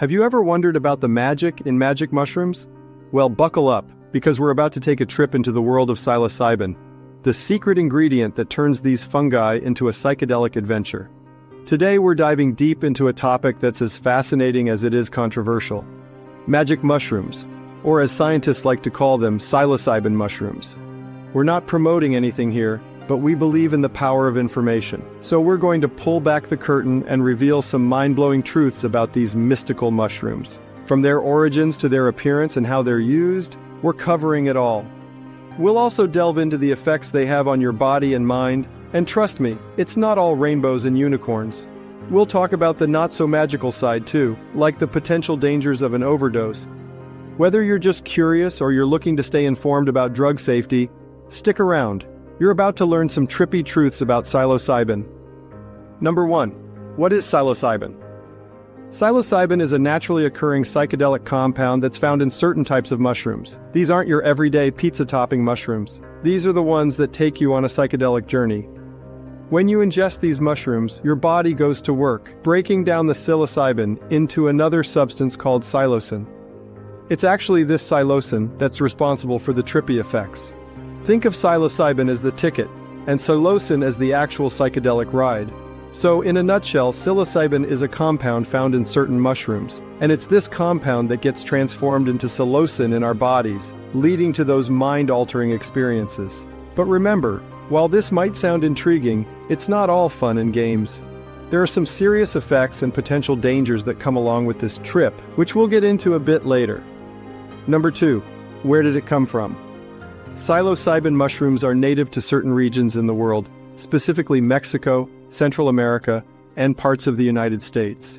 Have you ever wondered about the magic in magic mushrooms? Well, buckle up, because we're about to take a trip into the world of psilocybin, the secret ingredient that turns these fungi into a psychedelic adventure. Today we're diving deep into a topic that's as fascinating as it is controversial. Magic mushrooms, or as scientists like to call them, psilocybin mushrooms. We're not promoting anything here, but we believe in the power of information. So we're going to pull back the curtain and reveal some mind-blowing truths about these mystical mushrooms. From their origins to their appearance and how they're used, we're covering it all. We'll also delve into the effects they have on your body and mind, and trust me, it's not all rainbows and unicorns. We'll talk about the not-so-magical side too, like the potential dangers of an overdose. Whether you're just curious or you're looking to stay informed about drug safety, stick around. You're about to learn some trippy truths about psilocybin. Number 1. What is psilocybin? Psilocybin is a naturally occurring psychedelic compound that's found in certain types of mushrooms. These aren't your everyday pizza-topping mushrooms. These are the ones that take you on a psychedelic journey. When you ingest these mushrooms, your body goes to work, breaking down the psilocybin into another substance called psilocin. It's actually this psilocin that's responsible for the trippy effects. Think of psilocybin as the ticket, and psilocin as the actual psychedelic ride. So, in a nutshell, psilocybin is a compound found in certain mushrooms, and it's this compound that gets transformed into psilocin in our bodies, leading to those mind-altering experiences. But remember, while this might sound intriguing, it's not all fun and games. There are some serious effects and potential dangers that come along with this trip, which we'll get into a bit later. Number 2. Where did it come from? Psilocybin mushrooms are native to certain regions in the world, specifically Mexico, Central America, and parts of the United States.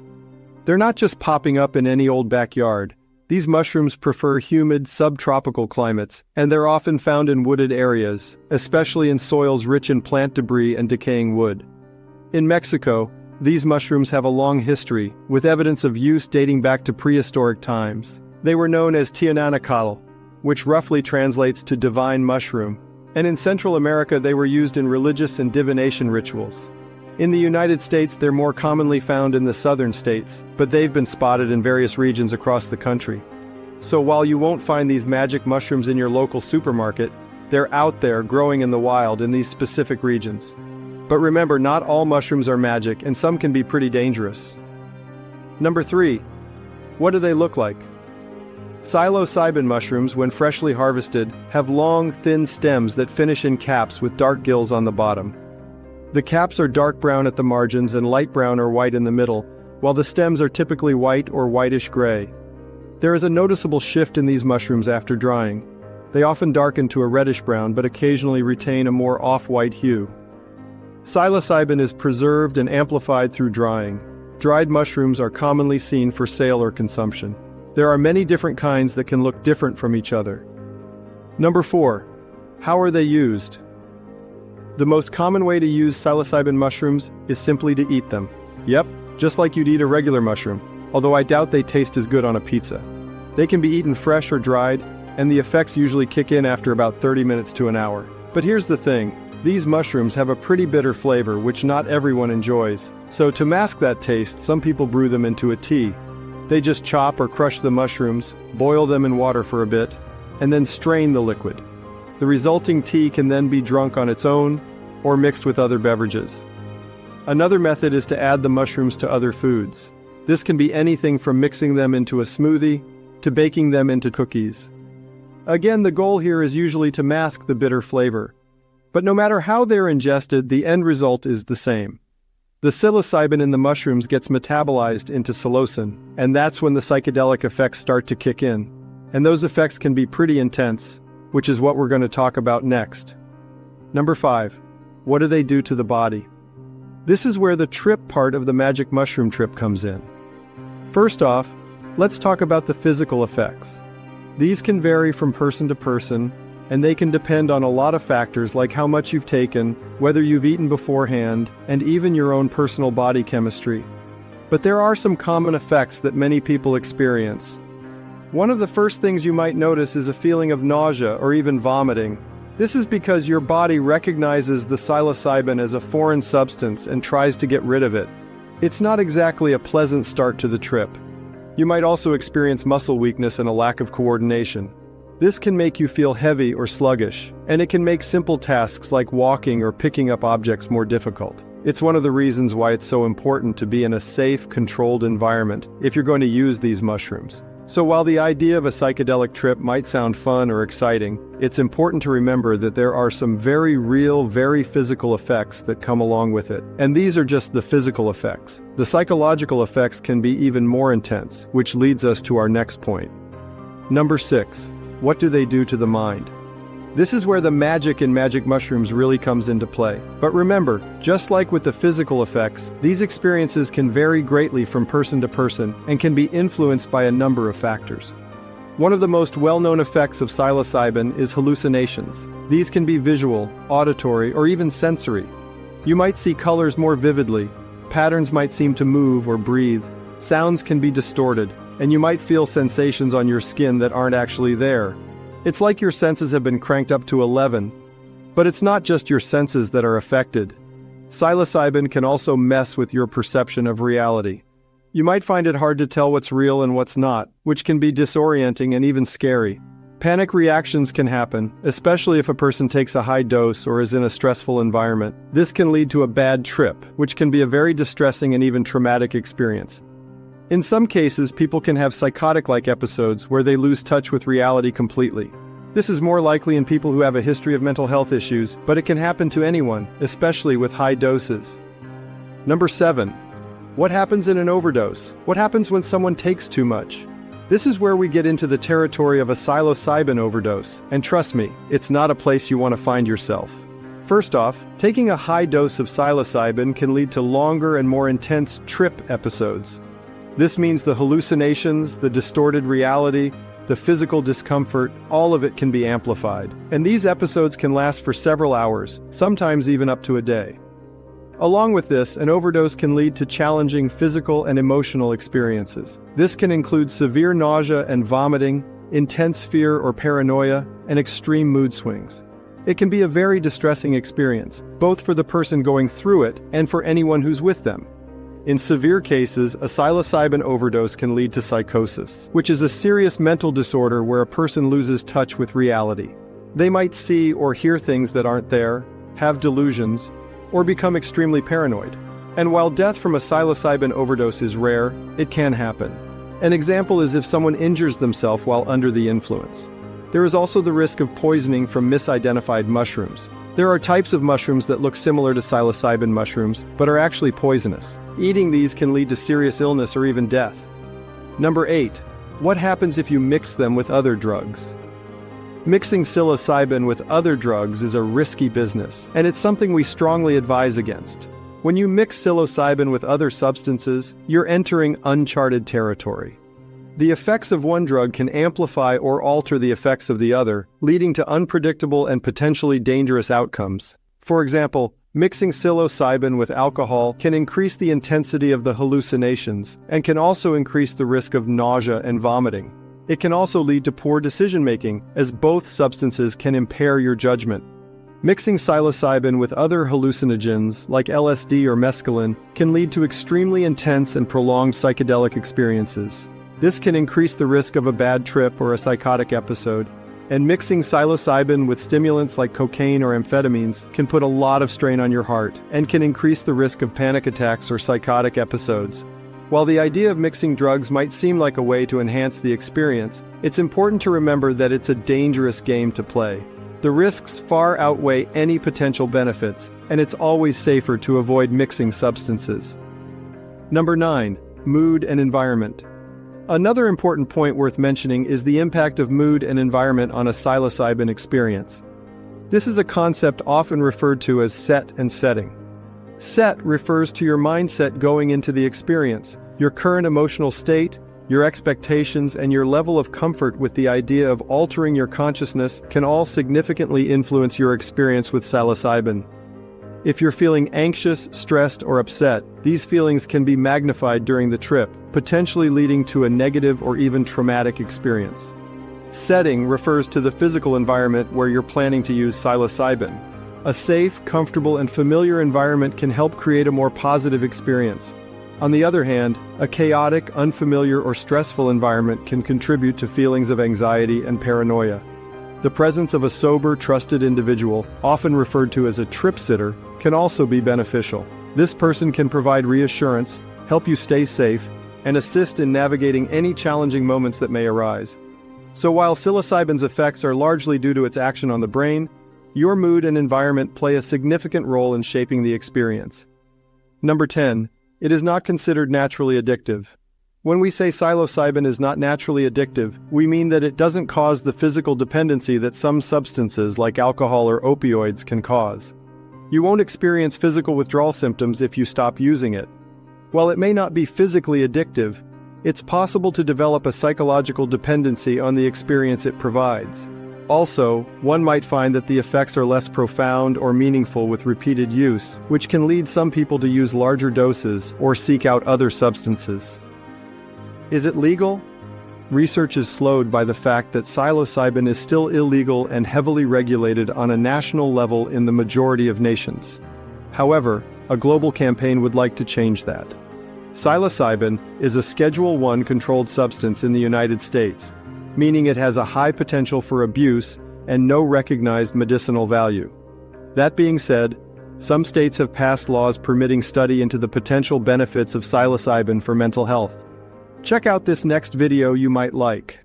They're not just popping up in any old backyard. These mushrooms prefer humid, subtropical climates, and they're often found in wooded areas, especially in soils rich in plant debris and decaying wood. In Mexico, these mushrooms have a long history, with evidence of use dating back to prehistoric times. They were known as Tiananacatl, which roughly translates to divine mushroom, and in Central America they were used in religious and divination rituals. In the United States they're more commonly found in the southern states, but they've been spotted in various regions across the country. So while you won't find these magic mushrooms in your local supermarket, they're out there growing in the wild in these specific regions. But remember, not all mushrooms are magic, and some can be pretty dangerous. Number 3. What do they look like? Psilocybin mushrooms, when freshly harvested, have long, thin stems that finish in caps with dark gills on the bottom. The caps are dark brown at the margins and light brown or white in the middle, while the stems are typically white or whitish-gray. There is a noticeable shift in these mushrooms after drying. They often darken to a reddish-brown but occasionally retain a more off-white hue. Psilocybin is preserved and amplified through drying. Dried mushrooms are commonly seen for sale or consumption. There are many different kinds that can look different from each other. Number 4. How are they used? The most common way to use psilocybin mushrooms is simply to eat them. Yep, just like you'd eat a regular mushroom, although I doubt they taste as good on a pizza. They can be eaten fresh or dried, and the effects usually kick in after about 30 minutes to an hour. But here's the thing, these mushrooms have a pretty bitter flavor which not everyone enjoys. So to mask that taste, some people brew them into a tea. They just chop or crush the mushrooms, boil them in water for a bit, and then strain the liquid. The resulting tea can then be drunk on its own or mixed with other beverages. Another method is to add the mushrooms to other foods. This can be anything from mixing them into a smoothie to baking them into cookies. Again, the goal here is usually to mask the bitter flavor. But no matter how they're ingested, the end result is the same. The psilocybin in the mushrooms gets metabolized into psilocin, and that's when the psychedelic effects start to kick in. And those effects can be pretty intense, which is what we're going to talk about next. Number 5. What do they do to the body? This is where the trip part of the magic mushroom trip comes in. First off, let's talk about the physical effects. These can vary from person to person, and they can depend on a lot of factors like how much you've taken, whether you've eaten beforehand, and even your own personal body chemistry. But there are some common effects that many people experience. One of the first things you might notice is a feeling of nausea or even vomiting. This is because your body recognizes the psilocybin as a foreign substance and tries to get rid of it. It's not exactly a pleasant start to the trip. You might also experience muscle weakness and a lack of coordination. This can make you feel heavy or sluggish, and it can make simple tasks like walking or picking up objects more difficult. It's one of the reasons why it's so important to be in a safe, controlled environment if you're going to use these mushrooms. So while the idea of a psychedelic trip might sound fun or exciting, it's important to remember that there are some very real, very physical effects that come along with it. And these are just the physical effects. The psychological effects can be even more intense, which leads us to our next point. Number 6. What do they do to the mind? This is where the magic in magic mushrooms really comes into play. But remember, just like with the physical effects, these experiences can vary greatly from person to person and can be influenced by a number of factors. One of the most well-known effects of psilocybin is hallucinations. These can be visual, auditory, or even sensory. You might see colors more vividly, patterns might seem to move or breathe, sounds can be distorted, and you might feel sensations on your skin that aren't actually there. It's like your senses have been cranked up to 11. But it's not just your senses that are affected. Psilocybin can also mess with your perception of reality. You might find it hard to tell what's real and what's not, which can be disorienting and even scary. Panic reactions can happen, especially if a person takes a high dose or is in a stressful environment. This can lead to a bad trip, which can be a very distressing and even traumatic experience. In some cases, people can have psychotic-like episodes where they lose touch with reality completely. This is more likely in people who have a history of mental health issues, but it can happen to anyone, especially with high doses. Number 7. What happens in an overdose? What happens when someone takes too much? This is where we get into the territory of a psilocybin overdose, and trust me, it's not a place you want to find yourself. First off, taking a high dose of psilocybin can lead to longer and more intense trip episodes. This means the hallucinations, the distorted reality, the physical discomfort, all of it can be amplified. And these episodes can last for several hours, sometimes even up to a day. Along with this, an overdose can lead to challenging physical and emotional experiences. This can include severe nausea and vomiting, intense fear or paranoia, and extreme mood swings. It can be a very distressing experience, both for the person going through it and for anyone who's with them. In severe cases, a psilocybin overdose can lead to psychosis, which is a serious mental disorder where a person loses touch with reality. They might see or hear things that aren't there, have delusions, or become extremely paranoid. And while death from a psilocybin overdose is rare, it can happen. An example is if someone injures themselves while under the influence. There is also the risk of poisoning from misidentified mushrooms. There are types of mushrooms that look similar to psilocybin mushrooms, but are actually poisonous. Eating these can lead to serious illness or even death. Number 8. What happens if you mix them with other drugs? Mixing psilocybin with other drugs is a risky business, and it's something we strongly advise against. When you mix psilocybin with other substances, you're entering uncharted territory. The effects of one drug can amplify or alter the effects of the other, leading to unpredictable and potentially dangerous outcomes. For example, mixing psilocybin with alcohol can increase the intensity of the hallucinations and can also increase the risk of nausea and vomiting. It can also lead to poor decision-making, as both substances can impair your judgment. Mixing psilocybin with other hallucinogens, like LSD or mescaline, can lead to extremely intense and prolonged psychedelic experiences. This can increase the risk of a bad trip or a psychotic episode, and mixing psilocybin with stimulants like cocaine or amphetamines can put a lot of strain on your heart and can increase the risk of panic attacks or psychotic episodes. While the idea of mixing drugs might seem like a way to enhance the experience, it's important to remember that it's a dangerous game to play. The risks far outweigh any potential benefits, and it's always safer to avoid mixing substances. Number 9. Mood and environment. Another important point worth mentioning is the impact of mood and environment on a psilocybin experience. This is a concept often referred to as set and setting. Set refers to your mindset going into the experience, your current emotional state, your expectations, and your level of comfort with the idea of altering your consciousness can all significantly influence your experience with psilocybin. If you're feeling anxious, stressed, or upset, these feelings can be magnified during the trip, potentially leading to a negative or even traumatic experience. Setting refers to the physical environment where you're planning to use psilocybin. A safe, comfortable, and familiar environment can help create a more positive experience. On the other hand, a chaotic, unfamiliar, or stressful environment can contribute to feelings of anxiety and paranoia. The presence of a sober, trusted individual, often referred to as a trip sitter, can also be beneficial. This person can provide reassurance, help you stay safe, and assist in navigating any challenging moments that may arise. So while psilocybin's effects are largely due to its action on the brain, your mood and environment play a significant role in shaping the experience. Number 10. It is not considered naturally addictive. When we say psilocybin is not naturally addictive, we mean that it doesn't cause the physical dependency that some substances like alcohol or opioids can cause. You won't experience physical withdrawal symptoms if you stop using it. While it may not be physically addictive, it's possible to develop a psychological dependency on the experience it provides. Also, one might find that the effects are less profound or meaningful with repeated use, which can lead some people to use larger doses or seek out other substances. Is it legal? Research is slowed by the fact that psilocybin is still illegal and heavily regulated on a national level in the majority of nations. However, a global campaign would like to change that. Psilocybin is a Schedule I controlled substance in the United States, meaning it has a high potential for abuse and no recognized medicinal value. That being said, some states have passed laws permitting study into the potential benefits of psilocybin for mental health. Check out this next video you might like.